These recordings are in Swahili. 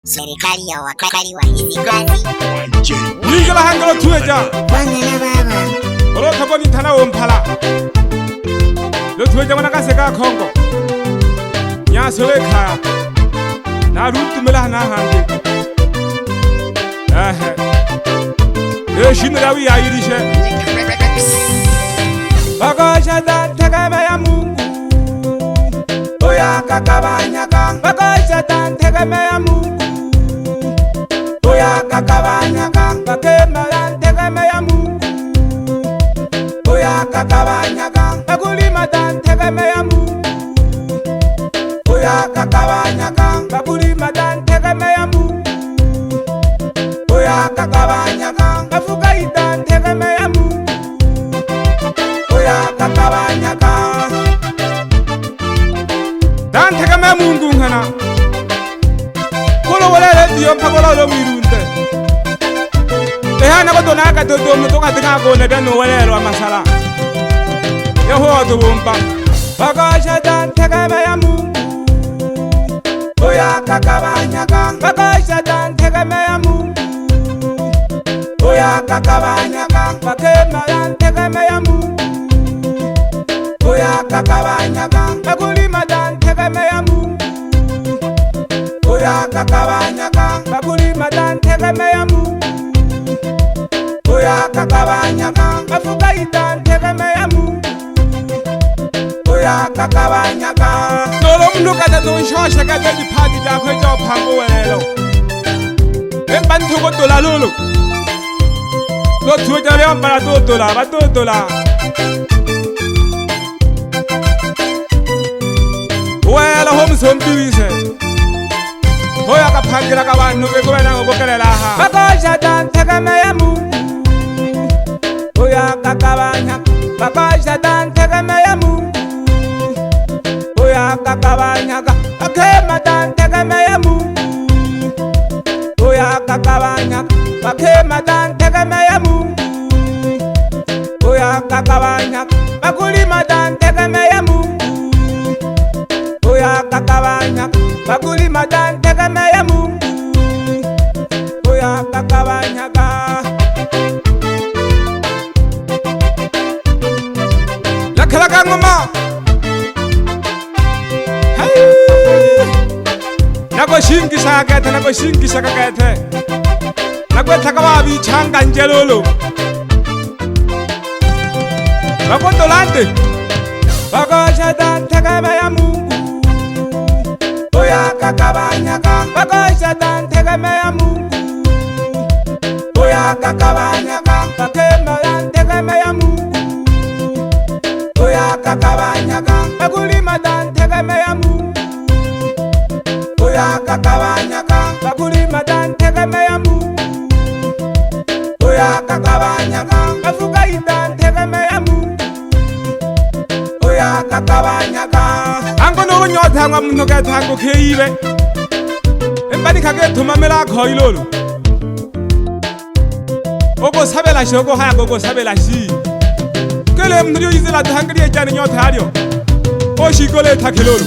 serikali ya wakali wa hizi kazi. Nigala hangalo tuweja Bwana na baba olo tokoni tana ompala lo tuweja wana kaseka Kongo nyasole kaya na rutumela na hande shinrawi ya irishe bakasha tantegeme ya Mungu oya kakabanyaka bakasha tantegeme ya Mungu oya kakabanyaka bakema tantegeme ya Mungu oya kakabanyaka bakulima tantegeme ya Mungu oya kakabanyaka bakulima tantegeme ya Mungu oya kakabanyaka bafuka itantegeme ya Mungu oya kakabanyaka tantegeme ya Mungu nkana kulo walele diyo mpakolo lo mwirunde ehana ko dona ka dodo mo to ka tika ko ne beno walelo amasala yeho do bomba bakasha tantegeme ya Mungu oya kakabanyaka bakasha tantegeme ya Mungu oya kakabanyaka bakema tantegeme ya Mungu oya kakabanyaka bakulima tantegeme ya Mungu oya kakabanyaka bakulima tantegeme ya Mungu oya kakabanyaka bafuka itantegeme ya Mungu oya kakabanyaka nolo mntu kata tonshosha kata dipati jakwe jo phango welelo embantu ko dola lolo lo tuja le ambara dodola ba dodola wela hom sombiwise hoya kaphangira ka bantu ke kubena ngokokelela ha bakasha tantegeme ya Mungu oya kakabanyaka bakasha tantegeme ya Mungu oya kakabanyaka bakema tantegeme ya Mungu oya kakabanyaka bakema tantegeme ya Mungu oya kakabanyaka bakulima tantegeme ya Mungu oya kakabanyaka bakulima tantegeme ya Mungu oya kakabanyaka lakala ngoma nakoshingisa kete nakoshingisa kete nakwethaka babi changa njelolo bakondolande bakasha tantegeme ya Mungu oya kakabanyaka bakasha tantegeme ya Mungu oya kakabanyaka bakema tantegeme ya Mungu oya kakabanyaka bakulima tantegeme ya Mungu oya kakabanyaka bakulima tantegeme ya Mungu oya kakabanyaka bafuka itantegeme ya Mungu oya kakabanyaka ango no nyotha ngwa mno ka thako kheibe embani khake thumamela khoilolo oko sabela shoko haya oko sabela shi kele mnyo izela thangri ejani nyotha alyo o shikole thakhelolo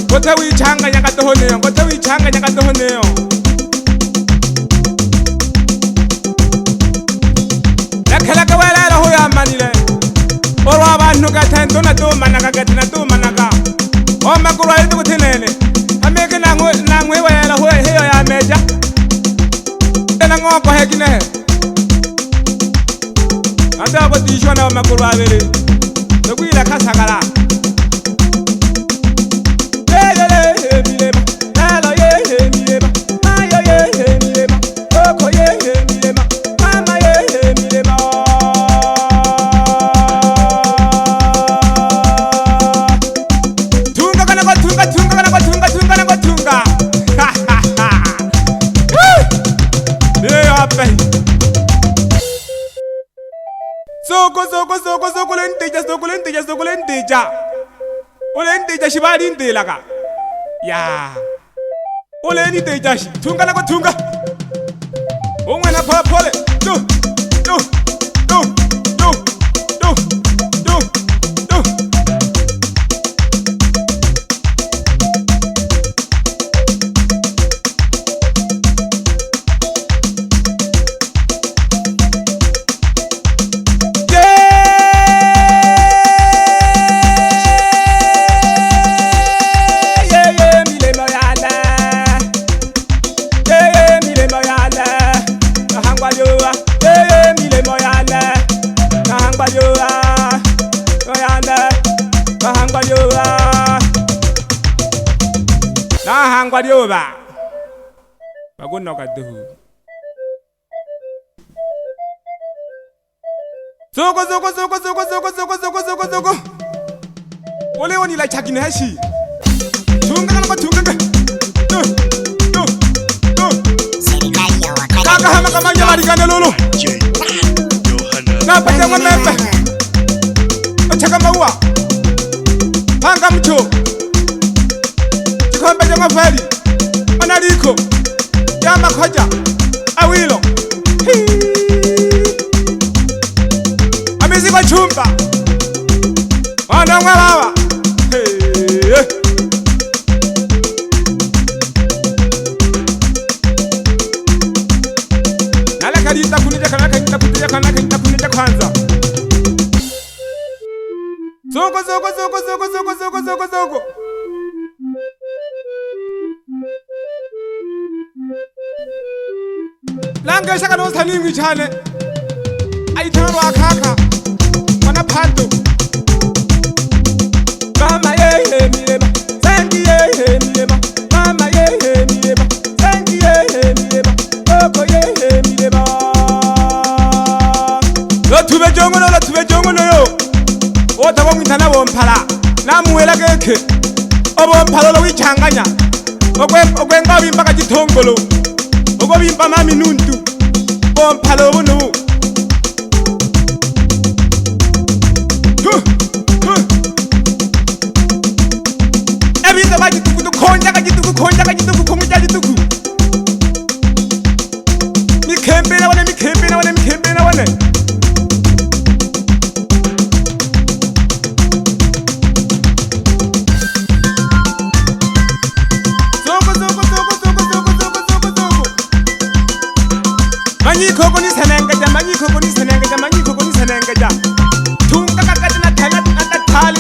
Kotewi changa nyaka tohoneyo kotewi changa nyaka tohoneyo lakhala ka wala ho ya manile orwa bantu ka thento na to manaka ka thina to manaka o makulwa ile to thinene ameke na ngwe wala ho heyo ya meja na ngoko hekine anda ba di shona makuru abere to kuila kasagala Ulentija shibali ndelaga ya uleni teja tunga na kutunga umwana pole pole do hangwa dioba bagunno kaduhu zoko ole woni la chakine hashi tunga na tunga serikali ya wakati kaka hama kama nyamari kana lolo na pata ngombe achaka maua panga mcho kombe jama fali analiko yama khoja awilo amezi kwa chumba wana ngalawa nala kalita kunija kunija kwanza zoko langa shaka no saningi chane aitaro akaka mana phando mama ye milema sangi ye milema mama ye milema sangi ye milema oko ye milema lo tube jongono yo ota bo ngitana bo mphala namuwela keke obo mphala lo wichanganya okwenga bimba ka githongolo okobimba mami nuntu bomphalo bunu ebiza bagituku tukhonja kagituku khonja gituku mikhembe na wane Manyiko ni senengeja tunga kakati na thali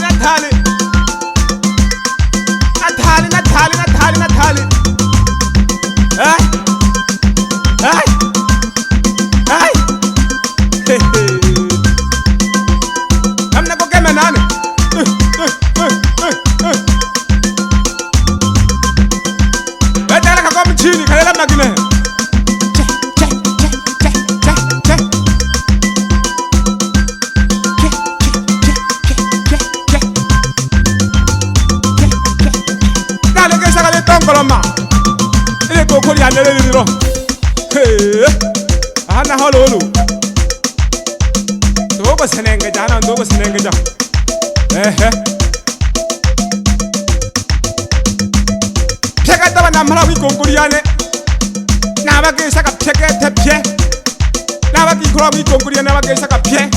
amna ko kema nane betala ka kwa mchini kalela magine Koloma ile kokoli anele lilo ana halolu dogo senengeja peka taba na mala wi kokoli ane na ba ke saka peke te pie na ba ki kro wi kokoli na ba ke saka pie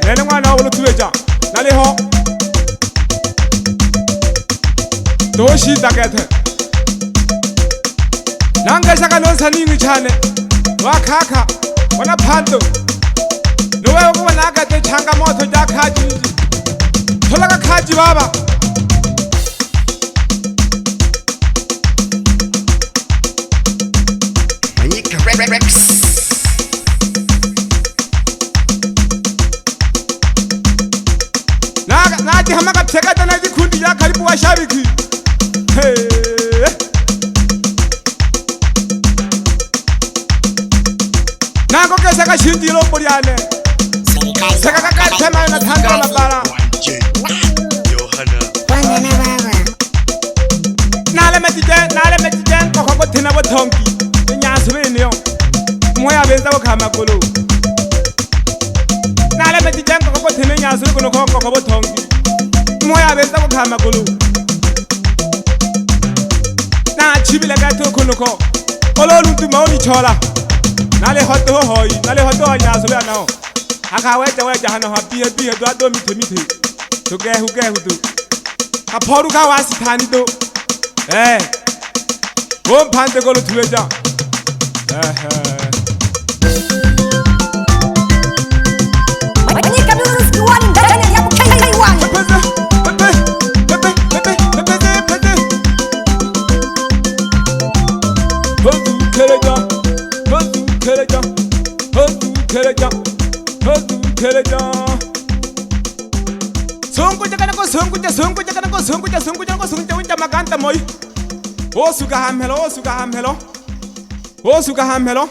nene ngwana wolo tuweja na le ho doshi takete nanga shaka no saningi chane wakaka wana phando nowe ukubona akade changa moto ja khaji thola ka khaji baba Manyika Nati hamaka tshekata na dikundi ya karibu wa shabiki. Nako ke saka shindilo muriane. Saka kaka tema na thanda na bara. Nale metije ko thina bo thonki. Nyasubeni yo. Moya benza bo khama kolo. Nale metije ko thina nyasubeni kono ko bo thonki. Moya benza bo khama kolo. Na chibile ka to kono ko. Olo luntu maoni chola. Nale hoto hoyi, nale hoto nyasubeni na. Aka weja hana happy do ado mite. To gehu do. Ka phoru ka wasi thani do. Om phante golo thuleja. Wani kabisa siwani ndani ya kukei wani. Sonkuja maganta moi. Osuka hamhelo.